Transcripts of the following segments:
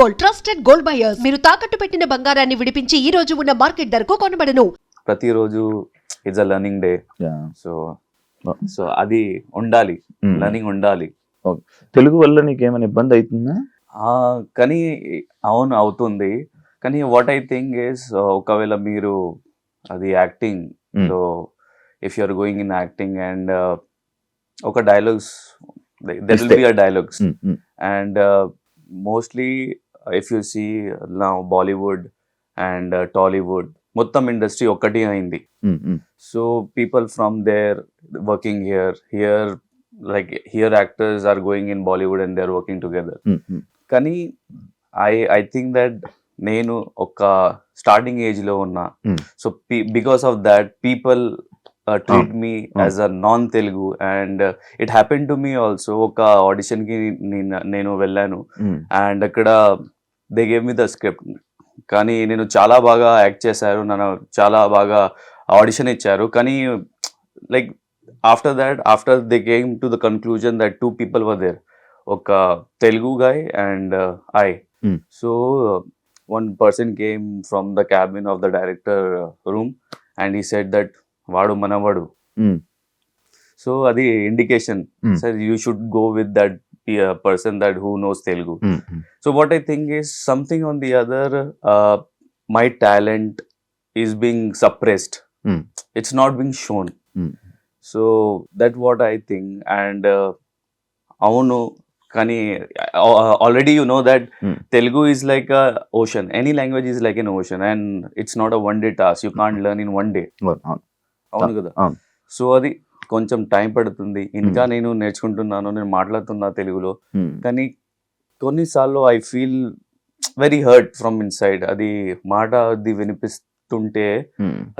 Gold, trusted gold buyers. మీరు తాకట్టు పెట్టిన బంగారాన్ని విడిపించి ఈ రోజు ఉన్న మార్కెట్ ధరకు కొనబడను. ప్రతిరోజు it's a learning day. So అది ఉండాలి, లెర్నింగ్ ఉండాలి. తెలుగు వల్ల నీకేమైనా ఇబ్బంది అవుతుందా? కానీ అవును అవుతుంది. కానీ వాట్ ఐ థింక్ ఇస్ ఒకవేళ మీరు అది యాక్టింగ్ లో if you are going in acting and ఒక dialogues there will be a dialogues and mostly if you see now Bollywood and Tollywood మొత్తం ఇండస్ట్రీ ఒక్కటి అయింది. So people from there working here like here actors are going in Bollywood and they are working together. కానీ I think that నేను ఒక starting age లో ఉన్నా. So because of that people treat me as a non-Telugu and it happened to me also. ఒక audition కి నేను వెళ్ళాను and అక్కడ they gave me the script. కానీ నేను చాలా బాగా యాక్ట్ చేశారు, నన్ను చాలా బాగా ఆడిషన్ ఇచ్చారు. కానీ like after they came to the conclusion that two people were there, ఒక Telugu guy and I. So one person came from the cabin of the director room and he said that వాడు మనవాడు. So అది indication sir you should go with that person that who knows Telugu. So what I think is something on the other, my talent is being suppressed, it's not being shown. So that what I think. And అవును, కానీ already you know that Telugu is like a ocean, any language is like an ocean and it's not a one day task, you can't learn in one day. అవును కదా. So అది కొంచెం time పడుతుంది. ఇంకా నేను నేర్చుకుంటున్నాను, నేను మాట్లాడుతున్నా తెలుగులో. కానీ కొన్నిసార్లు I feel very hurt from inside. అది మాట అది వినిపిస్తుంటే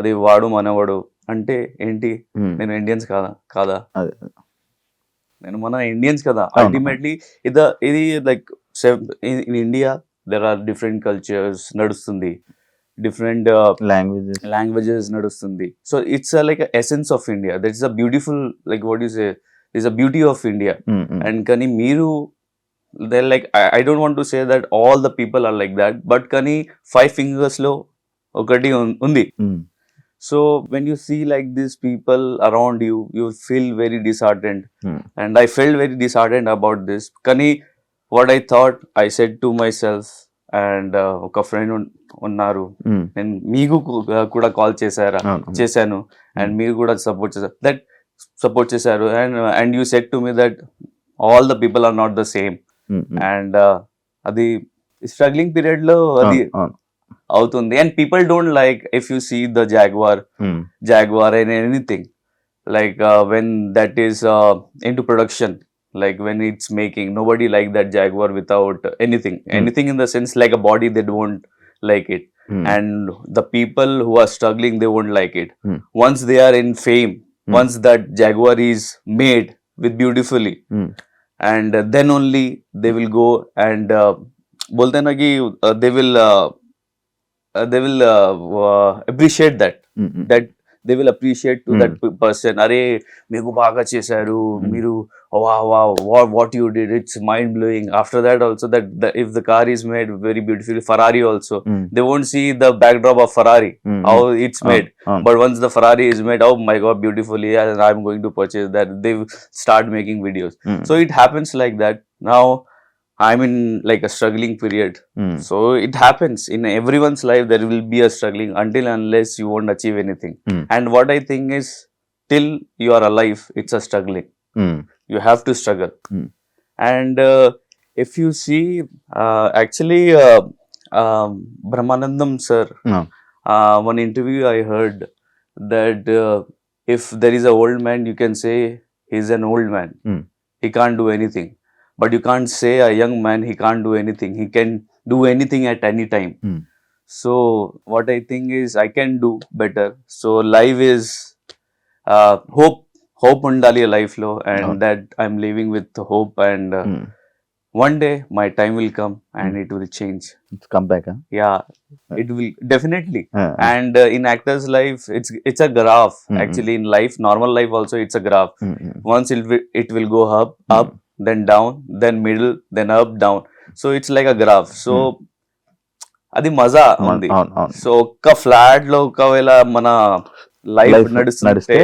అది వాడు మనవాడు అంటే ఏంటి, నేను ఇండియన్స్ కాదా నేను మన ఇండియన్స్ కదా. అల్టిమేట్లీ ఇది like in India there are different cultures నడుస్తుంది, different languages nadustundi. So it's like a essence of India. That's a beautiful, like what you say, there's a beauty of India. And kani meeru, they're like, I don't want to say that all the people are like that, but kani 5 fingers lo okati undi. So when you see like these people around you, you feel very disheartened. And I felt very disheartened about this. Kani what I thought, I said to myself, and ఒక friend ఉన్నారు, నేను మీకు కూడా call చేశాను and మీరు కూడా support చేశారు and you said to me that all the people are not the same. And అది స్ట్రగ్లింగ్ పీరియడ్ లో అది అవుతుంది. And people don't like if you see the jaguar and anything like when that is into production, like when it's making, nobody like that Jaguar without anything in the sense like a body, they don't like it. And the people who are struggling, they won't like it. Once they are in fame, once that Jaguar is made with beautifully, and then only they will go and bolte na ki they will appreciate that they will appreciate to that person. Are meeku baga chesaru, meeru wow what you did, it's mind blowing. After that also, that if the car is made very beautifully, Ferrari also, they won't see the backdrop of Ferrari, how it's made. But once the Ferrari is made, oh my god, beautifully, and I'm going to purchase that, they start making videos. So it happens like that. Now I'm in like a struggling period. So it happens in everyone's life. There will be a struggling until unless you won't achieve anything. And what I think is, till you are alive, it's a struggling. You have to struggle. And if you see, actually Brahmanandam sir, one interview I heard that if there is an old man, you can say he's an old man, he can't do anything. But you can't say a young man, he can't do anything. He can do anything at any time. So what I think is, I can do better. So life is hope undali life lo, and that I'm living with hope. And one day my time will come and it will change. It's come back, huh? Yeah, it will definitely. And in actor's life, it's a graph. Actually in life, normal life also, it's a graph. Once it will go up, then down, then middle, then up, down. So it's like a graph. So అది మజా ఉంది. అవును అవును so ఒక్క flat లో ఒకవేళ మన life life నడుస్తుంటే నడిస్తే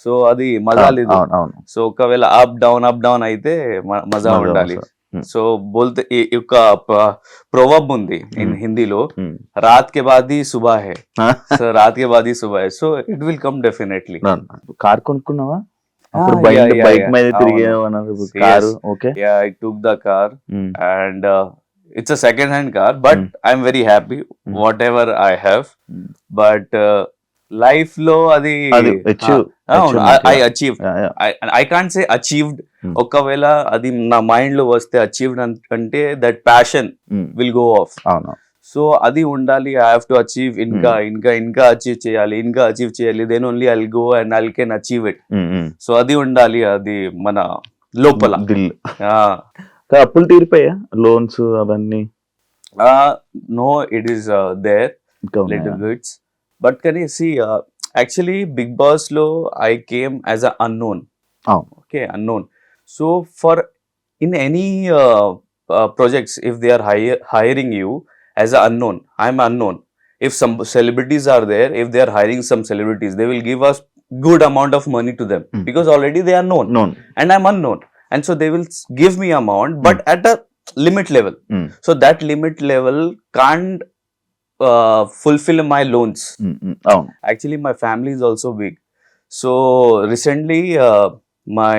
సో అది మజా లేదు. అవును అవును సో ఒకవేళ అప్ డౌన్ అయితే మజా మజా ఉండాలి. వస్తుంది. సో బోల్తే ఈ యొక్క ప్రోవర్బ్ ఉంది ఇన్ హిందీలో, Hmm. రాత్ కే బాద్ హీ సుబా హై. సో రాత్ కే బాద్ హీ సుబా హై. So it will come definitely. Car కొనుక్కున్నావా Ah, అప్పుడు yeah, yeah, బైక్ yeah. మీద అవును. తిరిగేవన్నారు Yes. Car okay Yeah, I took the car and it's a second hand car, but I'm very happy whatever I have. But life lo adi అది achieve అవును, achievement, I yeah. achieved. Yeah, yeah. I can't say achieved. Hmm. ఒకవేళ అది నా mind లో వస్తే achieved అంటే that passion Hmm. will go off. అవును so అది ఉండాలి. ఐ హావ్ టు అచీవ్, ఇంకా అచీవ్ చేయాలి, then only I'll go and I can achieve it. So అది ఉండాలి, అది మన లోపల. దిల్ అప్పులు తీరిపోయా లోన్స్ అవన్నీ నో, ఇట్ ఈస్ దేర్ ఇంకా ఉన్నాయా? Little bits. But can you see actually Bigg Boss లో I came as a unknown. అవును Okay, unknown. So for in any projects, if they are hiring you as an unknown, I'm unknown. If some celebrities are there, if they are hiring some celebrities, they will give us good amount of money to them because already they are known known. and I'm unknown, and so they will give me amount, but at a limit level. So that limit level can't fulfill my loans. అవును Actually, my family is also big. So recently, my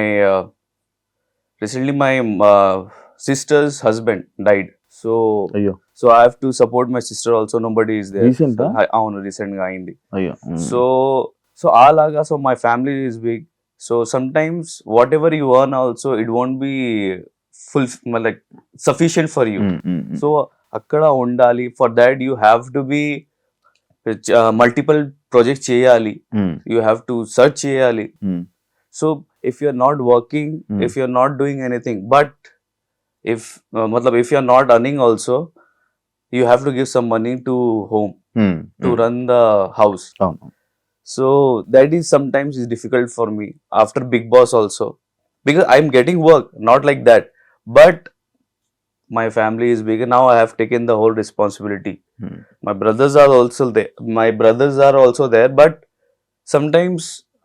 sister's husband died. So అయ్యో I have to support my sister also. Nobody is there. Recent ఆ? అవును, recent గా అయింది. అయ్యో So అలాగా, so my family is big. So sometimes whatever you earn also, it won't be full, like sufficient for you. So అక్కడ ఉండాలి. For that you have to be multiple projects చేయాలి. You have to search చేయాలి. So if you're not working, if you're not doing anything, but if if you're not earning also, you have to give some money to home to run the house. అవును So that is sometimes is difficult for me after Big Boss also, because I'm getting work, not like that, but my family is big. Now I have taken the whole responsibility. My brothers are also there, but sometimes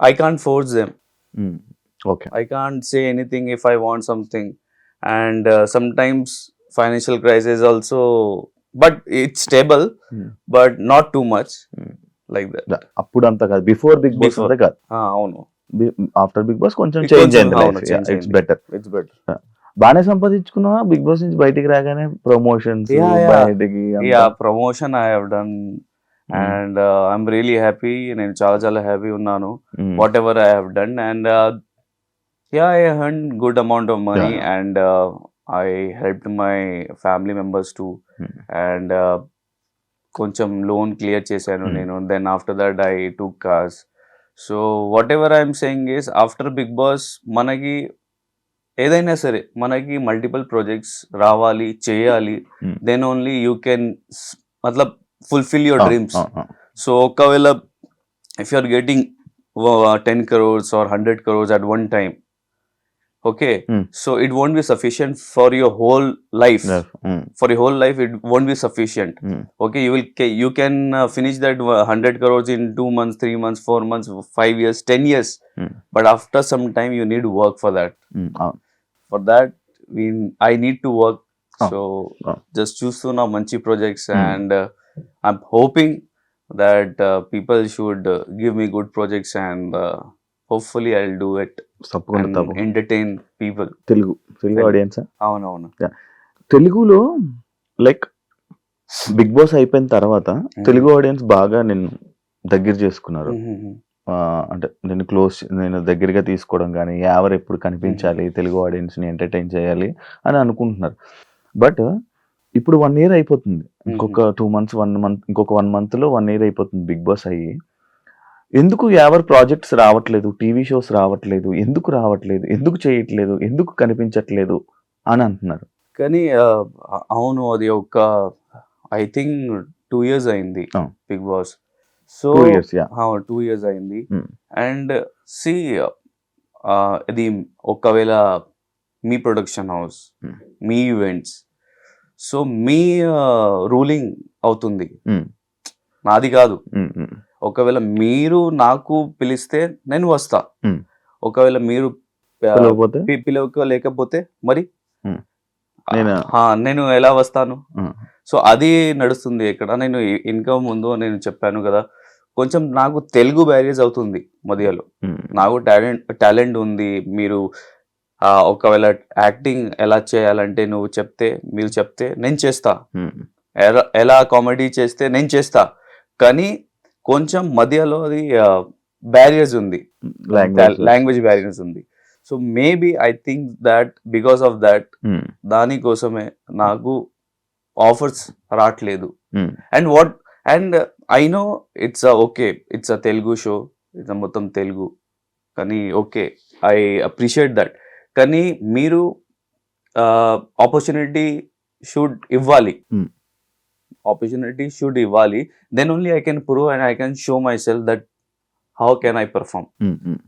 I can't force them. Okay I can't say anything if I want something, and sometimes financial crisis also, but it's stable, but not too much like that. అప్పుడు అంతా కాదు before big boss Before. అంతా కాదు అవును, after Bigg boss కొంచెం కొంచెం, change అయింది అవును, లైఫ్ change ఇట్స్ అయింది. Better it's better. బాగానే సంపాదించుకున్నావా బిగ్ బాస్ నుంచి బయటికి రాగానే ప్రమోషన్స్ Yeah, yeah. బయటికి Yeah, promotion I have done, and I'm really happy. నేను చాలా happy ఉన్నాను. Whatever I have done, and yeah, I earned good amount of money, Yeah. and I helped my family members too, and కొంచెం loan clear చేశాను నేను. Then after that I took cars. So whatever I'm saying is, after Bigg Boss మనకి ఏదైనా సరే మనకి multiple projects రావాలి, చేయాలి. Then only you can మతలబ్ ఫుల్ఫిల్ యువర్ డ్రీమ్స్. సో ఒకవేళ if you are getting 10 crores or 100 crores at one time, okay, so it won't be sufficient for your whole life. For your whole life it won't be sufficient. Okay, you can finish that 100 crores in 2 months, 3 months, 4 months, 5 years, 10 years, but after some time you need work for that. For that I need to work. So just choose to now manchi projects, and I'm hoping that people should give me good projects, and hopefully I'll do it and entertain people. Telugu audience అవునవును. తెలుగులో like big boss అయిపోయిన తర్వాత Telugu audience బాగా నిన్ను దగ్గర చేసుకున్నారు. అంటే నేను దగ్గరగా తీసుకోవడం కానీ ఎవరు ఎప్పుడు కనిపించాలి, తెలుగు ఆడియన్స్ ని ఎంటర్టైన్ చేయాలి అని అనుకుంటున్నారు. బట్ ఇప్పుడు 1 year అయిపోతుంది, ఇంకొక 2 months, 1 month, ఇంకొక 1 month లో 1 year అయిపోతుంది బిగ్ బాస్ అయ్యి. ఎందుకు ఎవరు ప్రాజెక్ట్స్ రావట్లేదు, టీవీ షోస్ రావట్లేదు, ఎందుకు చేయట్లేదు, ఎందుకు కనిపించట్లేదు అని అంటున్నారు. కానీ అవును, అది ఒక ఐ థింక్ 2 years అయింది Bigg Boss. So 2 years, yeah. 2 years అయింది. అండ్ సి ఇది ఒకవేళ మీ ప్రొడక్షన్ హౌస్, మీ ఈవెంట్స్, సో మీ రూలింగ్ అవుతుంది, Hmm. నాది కాదు. Hmm. ఒకవేళ మీరు నాకు పిలిస్తే నేను వస్తా, Hmm. ఒకవేళ మీరు పిలవకపోతే పిలవలేకపోతే మరి Hmm. నేను నేను ఎలా వస్తాను? Hmm. సో అది నడుస్తుంది ఇక్కడ. నేను ఇంకా ముందు నేను చెప్పాను కదా, కొంచెం నాకు తెలుగు బ్యారేజ్ అవుతుంది మధ్యలో. Hmm. నాకు టాలెంట్ ఉంది. మీరు ఒకవేళ యాక్టింగ్ ఎలా చేయాలంటే మీరు చెప్తే నేను చేస్తా, Hmm. ఎలా కామెడీ చేస్తే నేను చేస్తా. కానీ కొంచెం మధ్యలో అది బ్యారియర్స్ ఉంది, లాంగ్వేజ్ బ్యారియర్స్ ఉంది. So maybe I think that because of that Hmm. దానికోసమే నాకు ఆఫర్స్ రావట్లేదు. Hmm. And I know it's okay, it's a Telugu show, it's మొత్తం తెలుగు, కానీ ఓకే, ఐ అప్రిషియేట్ దట్. కానీ మీరు ఆపర్చునిటీ షుడ్ ఇవ్వాలి, Hmm. ఆపర్చునిటీ షుడ్ ఇవ్వాలి. Then only I can prove and I can show myself that how can I perform. Hmm. Hmm.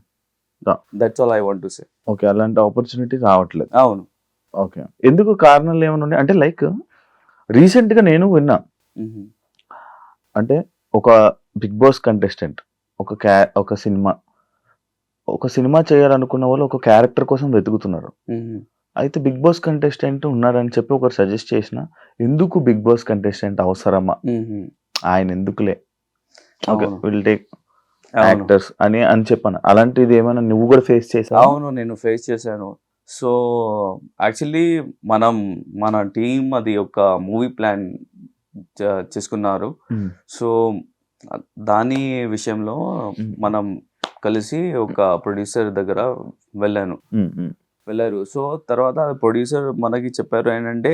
That's all I want to say. Okay, అలాంటి opportunity రావట్లేదు. అవును. Okay, ఎందుకు కారణాలు ఏమైనా ఉన్నాయి అంటే లైక్ రీసెంట్ గా నేను విన్నా, అంటే ఒక బిగ్ బాస్ కంటెస్టెంట్ ఒక సినిమా చేయాలనుకున్న వాళ్ళు ఒక క్యారెక్టర్ కోసం వెతుకుతున్నారు. అయితే బిగ్ బాస్ కంటెస్టెంట్ ఉన్నాడని చెప్పి ఒకరు సజెస్ట్ చేసిన, ఎందుకు బిగ్ బాస్ కంటెస్టెంట్ అవసరమా, ఆయన ఎందుకులే, ఓకే విల్ టేక్ యాక్టర్స్ అని చెప్పాను. అలాంటిది ఏమైనా నువ్వు కూడా ఫేస్ చేసావా? అవును, నేను ఫేస్ చేశాను. సో యాక్చువల్లీ మన టీం అది ఒక మూవీ ప్లాన్ చేసుకున్నారు. సో దాని విషయంలో మనం కలిసి ఒక ప్రొడ్యూసర్ దగ్గర వెళ్ళారు. సో తర్వాత ప్రొడ్యూసర్ మనకి చెప్పారు ఏంటంటే,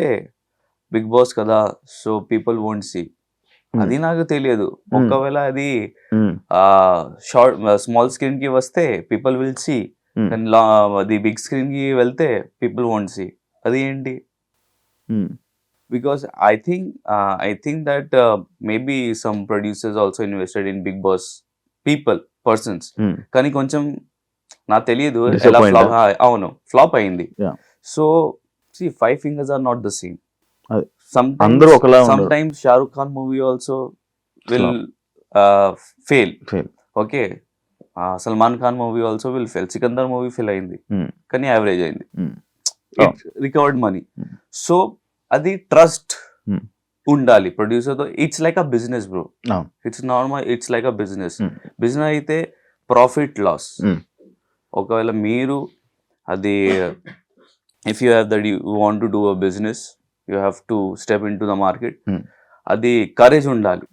బిగ్ బాస్ కదా, సో పీపుల్ వోంట్ సీ. అది నాకు తెలియదు. ఒకవేళ అది స్మాల్ స్క్రీన్ కి వస్తే పీపుల్ విల్ సీ, అది బిగ్ స్క్రీన్ కి వెళ్తే పీపుల్ వోంట్ సీ. అది ఏంటి? Because I think that maybe some producers also invested in Bigg Boss persons. కానీ కొంచెం నాకు తెలియదు ఎలా ఫ్లాప్. అవును, ఫ్లాప్ అయింది. So see, 5 fingers are not the same. Sometimes Shah Rukh Khan movie also will fail. Okay, Salman Khan movie also will fail. Sikandar movie fail అయింది, కానీ average అయింది. It recovered money. So అది trust ఉండాలి producer తో. It's like a business bro. It's normal, it's like a business. Business అయితే profit loss. ఒకవేళ మీరు అది if you have that, you want to do a business, you have to step into the market. అది courage ఉండాలి.